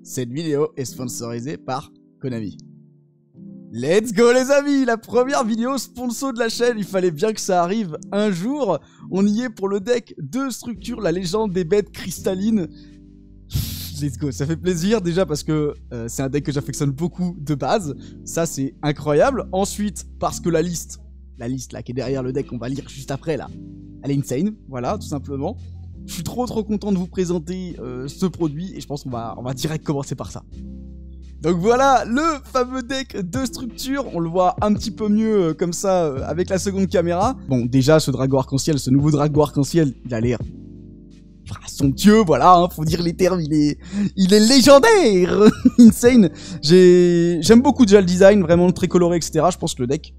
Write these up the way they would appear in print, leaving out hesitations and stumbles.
Cette vidéo est sponsorisée par Konami. Let's go les amis, la première vidéo sponsor de la chaîne, il fallait bien que ça arrive un jour. On y est pour le deck de structure, la légende des bêtes cristallines. Let's go, ça fait plaisir déjà parce que c'est un deck que j'affectionne beaucoup de base. Ça c'est incroyable. Ensuite, parce que la liste là qui est derrière le deck qu'on va lire juste après là, elle est insane, voilà, tout simplement. Je suis trop content de vous présenter ce produit et je pense qu'on va direct commencer par ça. Donc voilà, le fameux deck de structure, on le voit un petit peu mieux comme ça avec la seconde caméra. Bon, déjà ce dragon arc-en-ciel, ce nouveau dragon arc-en-ciel, il a l'air somptueux, voilà, hein, faut dire les termes, il est légendaire. Insane. J'aime beaucoup déjà le design, vraiment très coloré, etc. Je pense que le deck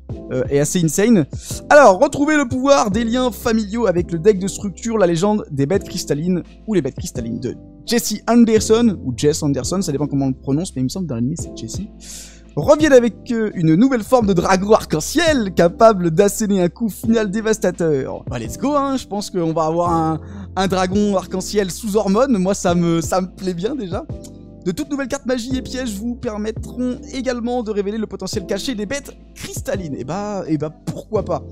est assez insane. Alors, retrouvez le pouvoir des liens familiaux avec le deck de structure, la légende des bêtes cristallines, ou les bêtes cristallines de Jesse Anderson, ou Jess Anderson, ça dépend comment on le prononce, mais il me semble que dans l'anime c'est Jesse. Reviennent avec une nouvelle forme de dragon arc-en-ciel, capable d'asséner un coup final dévastateur. Bah let's go, hein, je pense qu'on va avoir un dragon arc-en-ciel sous hormones, moi ça me plaît bien déjà. De toutes nouvelles cartes magie et pièges vous permettront également de révéler le potentiel caché des bêtes cristallines. Et bah pourquoi pas.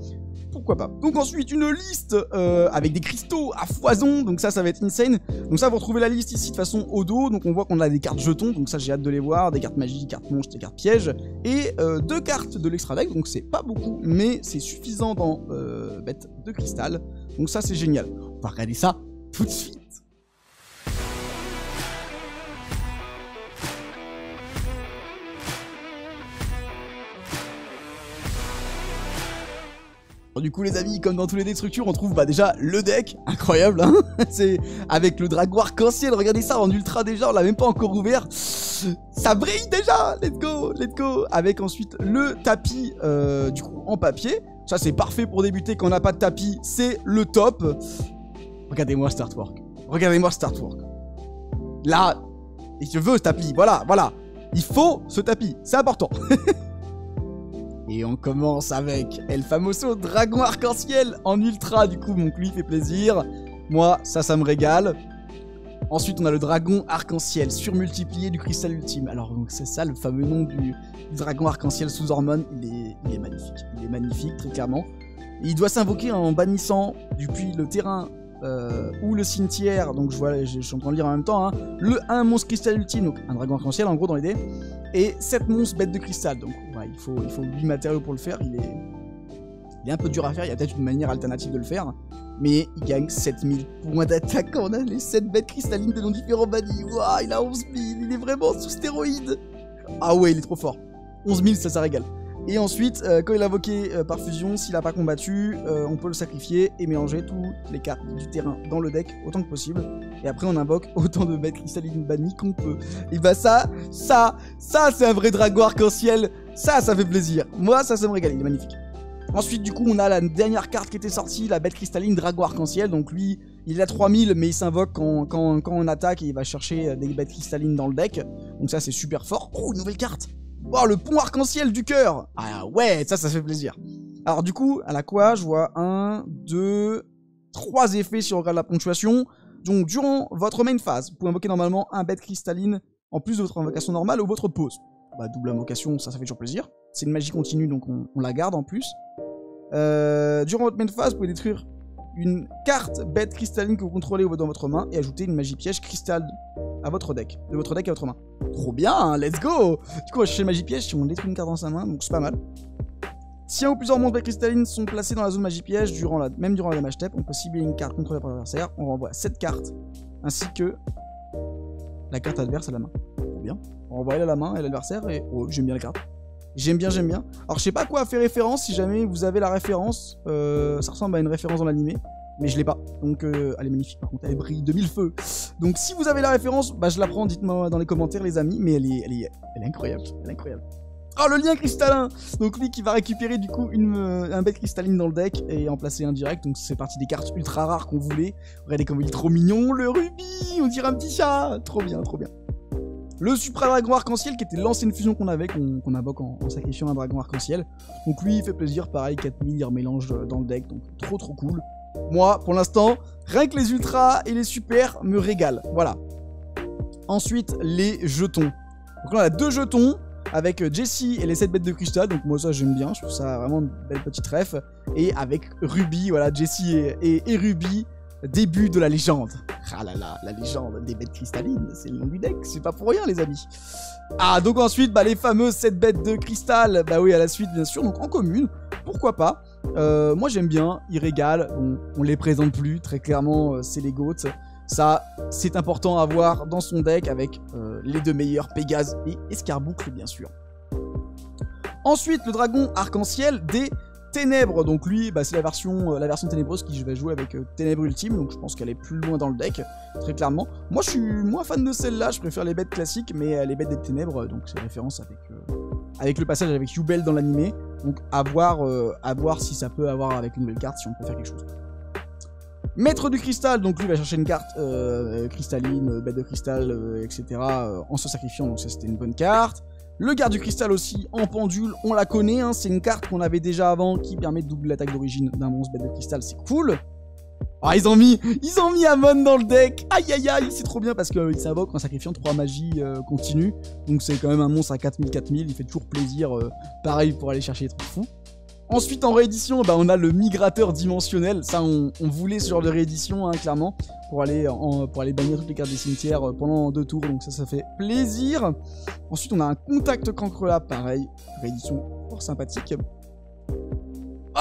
Pourquoi pas. Donc ensuite une liste avec des cristaux à foison, donc ça va être insane. Donc ça vous retrouvez la liste ici de façon au dos, donc on voit qu'on a des cartes jetons, donc ça j'ai hâte de les voir, des cartes magie, cartes monstres, des cartes pièges, et 2 cartes de l'extra deck, donc c'est pas beaucoup, mais c'est suffisant dans bête de cristal, donc ça c'est génial. On va regarder ça tout de suite. Du coup les amis, comme dans tous les decks structures, on trouve déjà le deck, incroyable hein. C'est avec le dragon arc-en-ciel, regardez ça en ultra déjà, on l'a même pas encore ouvert. Ça brille déjà, let's go. Avec ensuite le tapis du coup en papier, ça c'est parfait pour débuter quand on n'a pas de tapis, c'est le top. Regardez-moi cet artwork, là, et je veux ce tapis, voilà, il faut ce tapis, c'est important. Et on commence avec El Famoso Dragon Arc-en-Ciel en ultra, du coup, mon lui fait plaisir. Moi, ça me régale. Ensuite, on a le Dragon Arc-en-Ciel surmultiplié du Cristal Ultime. Alors, donc c'est ça le fameux nom du Dragon Arc-en-Ciel sous hormones. Il est magnifique. Il est magnifique, très clairement. Et il doit s'invoquer en bannissant depuis le terrain ou le cimetière. Donc, je suis en train de lire en même temps. Hein, un monstre Cristal Ultime, donc un Dragon Arc-en-Ciel en gros dans l'idée. Et 7 monstres bêtes de cristal, donc ouais, il faut 8 matériaux pour le faire, il est un peu dur à faire, il y a peut-être une manière alternative de le faire, mais il gagne 7000 points d'attaque quand on a les 7 bêtes cristallines de nos différents bannis. Waouh, il a 11 000, il est vraiment sous stéroïdes. Ah ouais, il est trop fort. 11 000, ça régale. Et ensuite, quand il est invoqué par fusion, s'il n'a pas combattu, on peut le sacrifier et mélanger toutes les cartes du terrain dans le deck autant que possible. Et après, on invoque autant de bêtes cristallines bannies qu'on peut. Et bah ça c'est un vrai dragon arc-en-ciel. Ça fait plaisir. Moi, ça me régale, il est magnifique. Ensuite, du coup, on a la dernière carte qui était sortie, la bête cristalline dragon arc-en-ciel. Donc lui, il est à 3000, mais il s'invoque quand on attaque et il va chercher des bêtes cristallines dans le deck. Donc ça, c'est super fort. Oh, une nouvelle carte. Oh, le pont arc-en-ciel du cœur. Ah ouais, ça fait plaisir. Alors du coup, à la quoi, je vois 1, 2, 3 effets si on regarde la ponctuation. Donc durant votre main phase, vous pouvez invoquer normalement un bête cristalline en plus de votre invocation normale ou votre pause. Bah double invocation, ça fait toujours plaisir. C'est une magie continue, donc on la garde en plus. Durant votre main phase, vous pouvez détruire une carte bête cristalline que vous contrôlez dans votre main et ajouter une magie piège cristal à votre deck, de votre deck à votre main. Trop bien, let's go. Du coup, on va chercher magie piège si on détruit une carte dans sa main, donc c'est pas mal. Si un ou plusieurs monstres bêtes cristallines sont placés dans la zone magie piège, même durant la damage step, on peut cibler une carte contrôlée par l'adversaire, on renvoie cette carte, ainsi que la carte adverse à la main. Trop bien. On renvoie elle à la main et l'adversaire, et oh, j'aime bien la carte. J'aime bien. Alors je sais pas à quoi fait référence, si jamais vous avez la référence, ça ressemble à une référence dans l'animé. Mais je l'ai pas, donc elle est magnifique par contre, elle brille de 1000 feux. Donc si vous avez la référence, bah je la prends, dites-moi dans les commentaires les amis, mais elle est incroyable, Oh, le lien cristallin. Donc lui qui va récupérer du coup un bête cristalline dans le deck et en placer un direct, donc c'est partie des cartes ultra rares qu'on voulait. Regardez comme il est trop mignon, le rubis, on dirait un petit chat, trop bien. Le Supra Dragon Arc-en-Ciel qui était l'ancienne fusion qu'on avait, qu'on invoque en sacrifiant un dragon arc-en-ciel. Donc lui il fait plaisir, pareil, 4000, il remélange dans le deck, donc trop cool. Moi, pour l'instant, rien que les ultras et les super me régalent. Voilà. Ensuite, les jetons. Donc là, on a 2 jetons avec Jessie et les 7 bêtes de cristal. Donc moi, ça, j'aime bien. Je trouve ça vraiment une belle petite ref. Et avec Ruby, voilà, Jessie et Ruby, début de la légende. Ah là là, la légende des bêtes cristallines. C'est le nom du deck. C'est pas pour rien, les amis. Ah, donc ensuite, bah, les fameuses 7 bêtes de cristal. Bah oui, à la suite, bien sûr. Donc en commune, pourquoi pas. Moi, j'aime bien. Ils régalent. On les présente plus. Très clairement, c'est les GOAT. Ça, c'est important à avoir dans son deck avec les 2 meilleurs, Pégase et Escarboucle, bien sûr. Ensuite, le dragon arc-en-ciel des ténèbres. Donc lui, bah, c'est la version ténébreuse qui je vais jouer avec Ténèbres Ultime. Donc je pense qu'elle est plus loin dans le deck, très clairement. Moi, je suis moins fan de celle-là. Je préfère les bêtes classiques, mais les bêtes des ténèbres, donc c'est référence avec le passage avec Yubel dans l'animé. Donc à voir si ça peut avoir avec une nouvelle carte, si on peut faire quelque chose. Maître du cristal, donc lui va chercher une carte cristalline, bête de cristal, etc. En se sacrifiant, donc ça c'était une bonne carte. Le garde du cristal aussi, en pendule, on la connaît, hein, c'est une carte qu'on avait déjà avant qui permet de doubler l'attaque d'origine d'un monstre bête de cristal, c'est cool. Ah, ils ont mis Amon dans le deck. Aïe aïe aïe, c'est trop bien parce qu'il s'invoque en sacrifiant 3 magies continues. Donc c'est quand même un monstre à 4000, il fait toujours plaisir, pareil pour aller chercher les trucs fous. Ensuite, en réédition, bah, on a le migrateur dimensionnel. Ça, on voulait ce genre de réédition, hein, clairement, pour aller bannir toutes les cartes des cimetières pendant 2 tours. Donc ça fait plaisir. Ensuite, on a un contact cancrelab, pareil, réédition fort sympathique.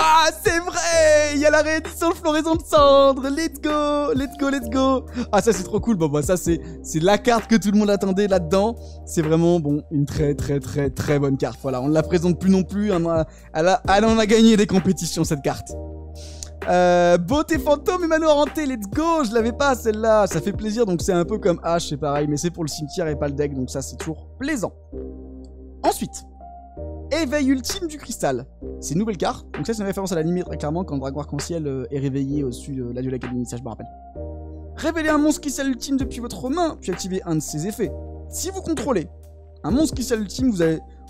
Ah, c'est vrai! Il y a la réédition de Floraison de Cendres! Let's go! Let's go, let's go! Ah, ça, c'est trop cool. Bon, bah, ça, c'est la carte que tout le monde attendait là-dedans. C'est vraiment, bon, une très bonne carte. Voilà, on ne la présente plus non plus. Elle en a gagné des compétitions, cette carte. Beauté fantôme et manoir hanté, let's go! Je l'avais pas, celle-là. Ça fait plaisir, donc c'est un peu comme H, c'est pareil. Mais c'est pour le cimetière et pas le deck, donc ça, c'est toujours plaisant. Ensuite... Éveil ultime du cristal. C'est une nouvelle carte. Donc ça c'est une référence à l'anime très clairement quand le dragon arc-en-ciel est réveillé au-dessus de la Duel Academy, ça je me rappelle. Révélez un monstre cristal ultime depuis votre main, puis activez un de ses effets. Si vous contrôlez un monstre cristal ultime, vous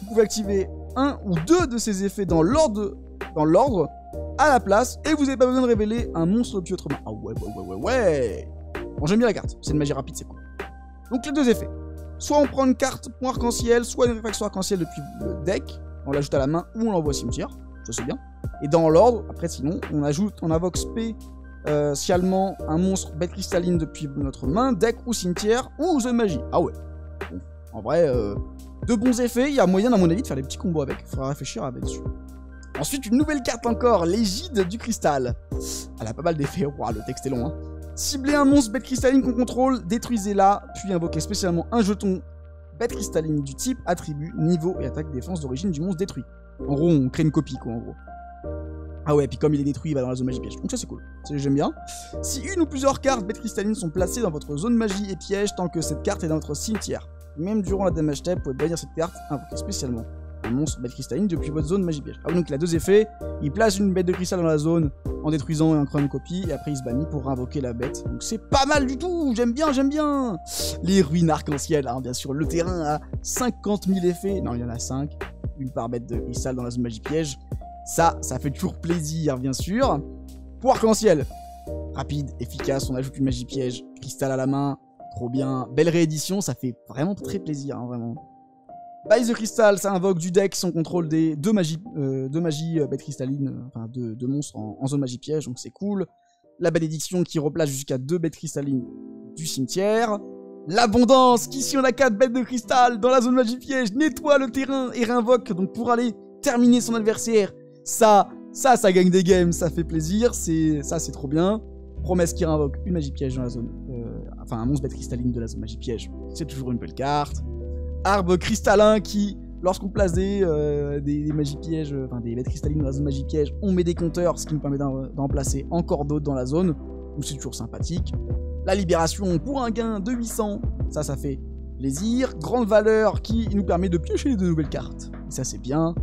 pouvez activer un ou 2 de ses effets dans l'ordre à la place, et vous n'avez pas besoin de révéler un monstre depuis votre main. Ah ouais. Bon, j'aime bien la carte, c'est une magie rapide, c'est cool. Donc les 2 effets. Soit on prend une carte point arc-en-ciel, soit une réfraction arc-en-ciel depuis le deck. On l'ajoute à la main ou on l'envoie au cimetière, ça c'est bien. Et dans l'ordre, après sinon, on invoque spécialement un monstre bête cristalline depuis notre main, deck ou cimetière, ou zone magie. Ah ouais. Bon, en vrai, de bons effets, il y a moyen à mon avis de faire des petits combos avec, il faudra réfléchir avec dessus. Ensuite, une nouvelle carte encore, l'égide du cristal. Elle a pas mal d'effets, wow, le texte est long. Hein. Ciblez un monstre bête cristalline qu'on contrôle, détruisez-la, puis invoquez spécialement un jeton bête cristalline du type, attribut, niveau et attaque défense d'origine du monstre détruit. En gros, on crée une copie, quoi, en gros. Ah ouais, puis comme il est détruit, il va dans la zone magie piège. Donc ça, c'est cool. J'aime bien. Si une ou plusieurs cartes bêtes cristallines sont placées dans votre zone magie et piège tant que cette carte est dans votre cimetière, même durant la damage step, vous pouvez bannir cette carte, invoquer spécialement un monstre bête cristalline depuis votre zone magie piège. Ah oui, donc il a 2 effets. Il place une bête de cristal dans la zone en détruisant et en créant une copie, et après il se bannit pour invoquer la bête. Donc c'est pas mal du tout, j'aime bien. Les ruines arc-en-ciel, hein, bien sûr. Le terrain a 50 000 effets. Non, il y en a 5. Une par bête de cristal dans la zone magie piège. Ça fait toujours plaisir, bien sûr. Pour arc-en-ciel, rapide, efficace, on ajoute une magie piège, cristal à la main, trop bien. Belle réédition, ça fait vraiment très plaisir, hein, vraiment. Base de cristal, ça invoque du deck son contrôle des 2 magies bêtes cristallines, enfin 2 monstres en zone magie piège, donc c'est cool. La bénédiction qui replace jusqu'à 2 bêtes cristallines du cimetière. L'abondance qui, si on a 4 bêtes de cristal dans la zone magie piège, nettoie le terrain et réinvoque, donc pour aller terminer son adversaire. Ça gagne des games, ça fait plaisir, c'est trop bien. Promesse qui réinvoque une magie piège dans la zone, enfin un monstre bête cristalline de la zone magie piège, c'est toujours une belle carte. Arbre cristallin qui, lorsqu'on place des magies pièges, enfin des bêtes cristallines dans la zone magie piège, on met des compteurs, ce qui nous permet d'en placer encore d'autres dans la zone, donc c'est toujours sympathique. La libération pour un gain de 800, ça fait plaisir. Grande valeur qui nous permet de piocher de nouvelles cartes, et ça c'est bien.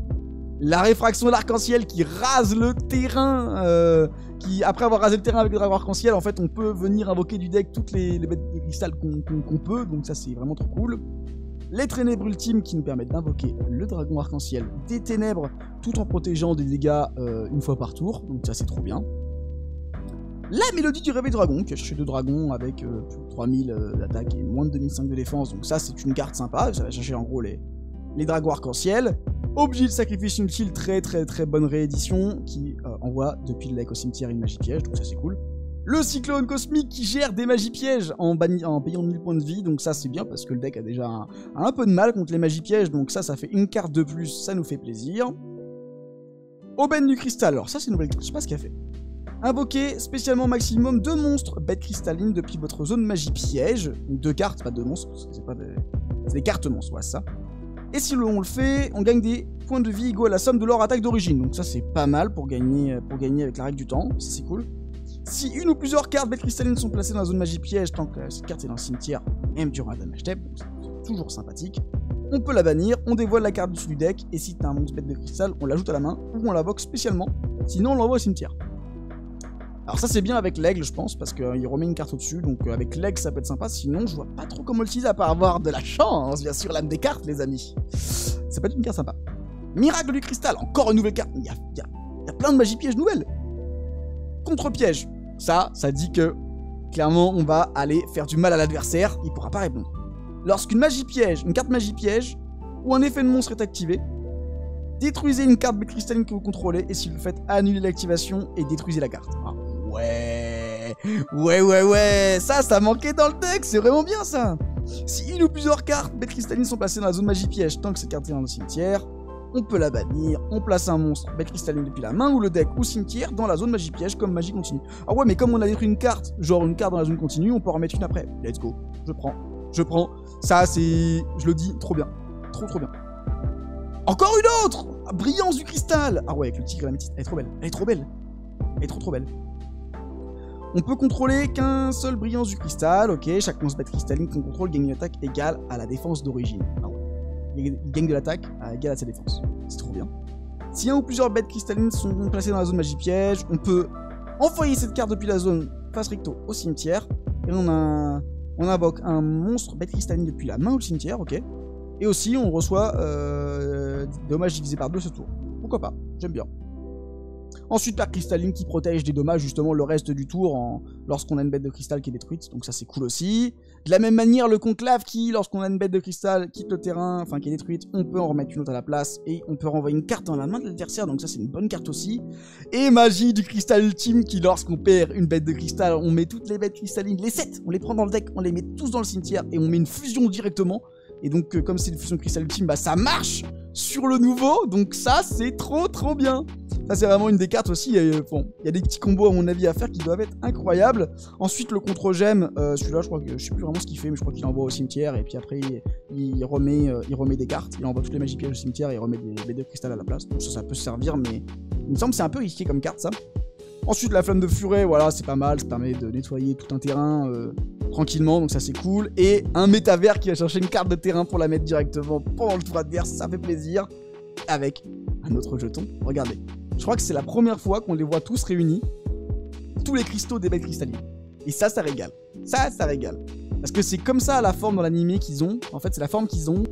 La réfraction de l'arc-en-ciel qui rase le terrain, qui après avoir rasé le terrain avec le dragon arc-en-ciel, en fait on peut venir invoquer du deck toutes les bêtes de cristal qu'on peut, donc ça c'est vraiment trop cool. Les ténèbres ultimes qui nous permettent d'invoquer le dragon arc-en-ciel des ténèbres tout en protégeant des dégâts une fois par tour, donc ça c'est trop bien. la mélodie du réveil dragon, qui a cherché 2 dragons avec plus de 3000 d'attaque et moins de 2005 de défense, donc ça c'est une carte sympa, ça va chercher en gros les dragons arc-en-ciel. Objet de sacrifice inutile, très bonne réédition, qui envoie depuis le lake au cimetière une magie piège, donc ça c'est cool. Le cyclone cosmique qui gère des magies pièges en payant 1000 points de vie, donc ça c'est bien parce que le deck a déjà un peu de mal contre les magies pièges, donc ça fait une carte de plus, ça nous fait plaisir. Aubaine du cristal, alors ça c'est une nouvelle carte, je sais pas ce qu'elle fait. Invoquez spécialement maximum 2 monstres bêtes cristallines depuis votre zone magie piège, donc 2 cartes, pas 2 monstres, parce que c'est des cartes monstres, voilà ça. Et si on le fait, on gagne des points de vie égaux à la somme de leur attaque d'origine, donc ça c'est pas mal pour gagner avec la règle du temps, ça c'est cool. Si une ou plusieurs cartes bêtes cristallines sont placées dans la zone magie piège tant que cette carte est dans le cimetière, même durant un damage step, donc c'est toujours sympathique, on peut la bannir, on dévoile la carte dessus du deck, et si t'as un monstre bête de cristal, on l'ajoute à la main, ou on l'invoque spécialement, sinon on l'envoie au cimetière. Alors ça c'est bien avec l'aigle je pense, parce qu'il remet une carte au-dessus, donc avec l'aigle ça peut être sympa, sinon je vois pas trop comment l'utiliser à part avoir de la chance, bien sûr, l'âme des cartes les amis. Ça peut être une carte sympa. Miracle du cristal, encore une nouvelle carte, il y a plein de magie piège nouvelles. Contre-piège. Ça dit que, clairement, on va aller faire du mal à l'adversaire, il pourra pas répondre. Lorsqu'une carte magie piège, ou un effet de monstre est activé, détruisez une carte bête cristalline que vous contrôlez, et si vous le faites, annulez l'activation et détruisez la carte. Ah, ouais, ça manquait dans le deck, c'est vraiment bien ça. Si une ou plusieurs cartes bêtes cristallines sont placées dans la zone magie piège tant que cette carte est dans le cimetière, on peut la bannir, on place un monstre bête cristalline depuis la main ou le deck ou cimetière dans la zone magie piège comme magie continue. Ah ouais, mais comme on a détruit une carte, genre une carte dans la zone continue, on peut en remettre une après. Let's go, je prends. Ça c'est, je le dis, trop bien. Trop bien. Encore une autre! Brillance du cristal! Ah ouais, avec le tigre et la métisse, elle est trop belle. On peut contrôler qu'un seul brillance du cristal, ok, chaque monstre bête cristalline qu'on contrôle gagne une attaque égale à la défense d'origine. Ah ouais. Il gagne de l'attaque égale à sa défense. C'est trop bien. Si un ou plusieurs bêtes cristallines sont placées dans la zone magie piège, on peut envoyer cette carte depuis la zone face recto au cimetière. Et on invoque un monstre bête cristalline depuis la main ou le cimetière, ok. Et aussi on reçoit des dommages divisés par 2 ce tour. Pourquoi pas, j'aime bien. Ensuite, la cristalline qui protège des dommages justement le reste du tour lorsqu'on a une bête de cristal qui est détruite, donc ça c'est cool aussi. De la même manière, le conclave qui, lorsqu'on a une bête de cristal, quitte le terrain, enfin qui est détruite, on peut en remettre une autre à la place et on peut renvoyer une carte dans la main de l'adversaire, donc ça c'est une bonne carte aussi. Et magie du cristal ultime qui, lorsqu'on perd une bête de cristal, on met toutes les bêtes cristallines, les 7, on les prend dans le deck, on les met tous dans le cimetière et on met une fusion directement. Et donc comme c'est une fusion cristal ultime, bah ça marche sur le nouveau, donc ça c'est trop bien. Ça c'est vraiment une des cartes aussi, bon, il y a des petits combos à mon avis à faire qui doivent être incroyables. Ensuite le contre-gemme, celui-là je crois que je sais plus vraiment ce qu'il fait, mais je crois qu'il envoie au cimetière et puis après il remet des cartes, il envoie toutes les magies pièges au cimetière et il remet des bêtes de cristal à la place. Donc ça peut servir, mais il me semble que c'est un peu risqué comme carte ça. Ensuite la flamme de furet, voilà c'est pas mal, ça permet de nettoyer tout un terrain tranquillement, donc ça c'est cool. Et un métavers qui va chercher une carte de terrain pour la mettre directement pendant le tour adverse, ça fait plaisir. Avec un autre jeton, regardez. Je crois que c'est la première fois qu'on les voit tous réunis, tous les cristaux des bêtes cristallines. Et ça régale. Ça régale. Parce que c'est comme ça la forme dans l'animé qu'ils ont. En fait c'est la forme qu'ils ont.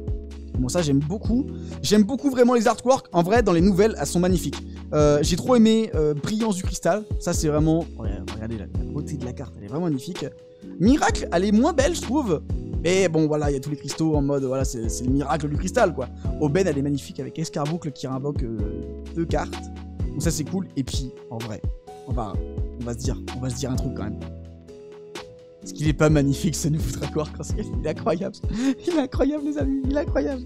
Bon ça j'aime beaucoup. J'aime beaucoup vraiment les artworks. En vrai dans les nouvelles elles sont magnifiques. J'ai trop aimé Brillance du cristal. Ça c'est vraiment... Regardez la beauté de la carte, elle est vraiment magnifique. Miracle, elle est moins belle je trouve. Mais bon voilà, il y a tous les cristaux en mode, voilà, c'est le miracle du cristal quoi. Aubaine elle est magnifique avec Escarboucle qui invoque 2 cartes. Donc ça c'est cool. Et puis en vrai, on va se dire un truc quand même. Est-ce qu'il est pas magnifique ce nouveau Dragon Arc-en-Ciel? Il est incroyable. Il est incroyable les amis, il est incroyable.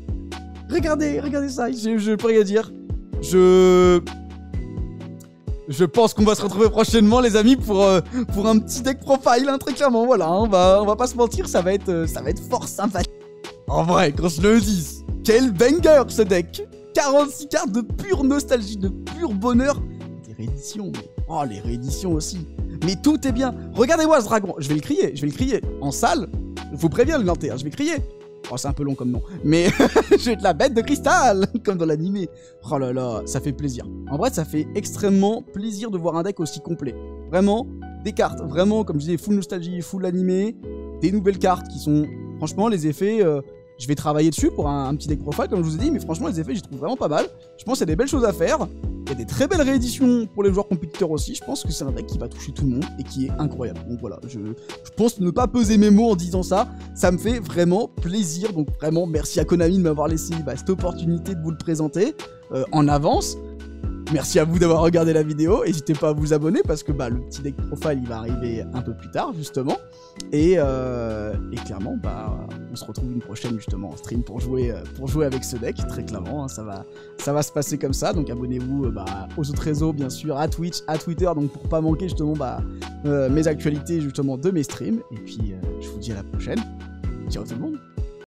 Regardez ça, je peux rien dire. Je pense qu'on va se retrouver prochainement les amis pour un petit deck profile, hein, très clairement, voilà, hein, on va pas se mentir, ça va être fort sympathique. En vrai, quand je le dis, quel banger ce deck! 46 cartes de pure nostalgie, de pur bonheur. Des rééditions, mais... Oh, les rééditions aussi. Mais tout est bien. Regardez-moi ce dragon, je vais le crier. En salle, je vous préviens le nantais, hein, je vais crier. Oh, c'est un peu long comme nom. Mais je vais être la bête de cristal, comme dans l'animé. Oh là là, ça fait plaisir. En vrai, ça fait extrêmement plaisir de voir un deck aussi complet. Vraiment, des cartes, vraiment, comme je disais, full nostalgie, full animé. Des nouvelles cartes qui sont... Franchement, les effets... je vais travailler dessus pour un petit deck profile, comme je vous ai dit. Mais franchement, les effets, j'y trouve vraiment pas mal. Je pense qu'il y a des belles choses à faire. Il y a des très belles rééditions pour les joueurs compétiteurs aussi. Je pense que c'est un deck qui va toucher tout le monde et qui est incroyable. Donc voilà, je pense ne pas peser mes mots en disant ça. Ça me fait vraiment plaisir. Donc vraiment, merci à Konami de m'avoir laissé cette opportunité de vous le présenter en avance. Merci à vous d'avoir regardé la vidéo, n'hésitez pas à vous abonner parce que le petit deck profile il va arriver un peu plus tard justement et clairement on se retrouve une prochaine justement en stream pour jouer avec ce deck, très clairement hein, ça va se passer comme ça, donc abonnez-vous aux autres réseaux bien sûr, à Twitch, à Twitter, donc pour pas manquer justement mes actualités justement de mes streams, et puis je vous dis à la prochaine, ciao tout le monde.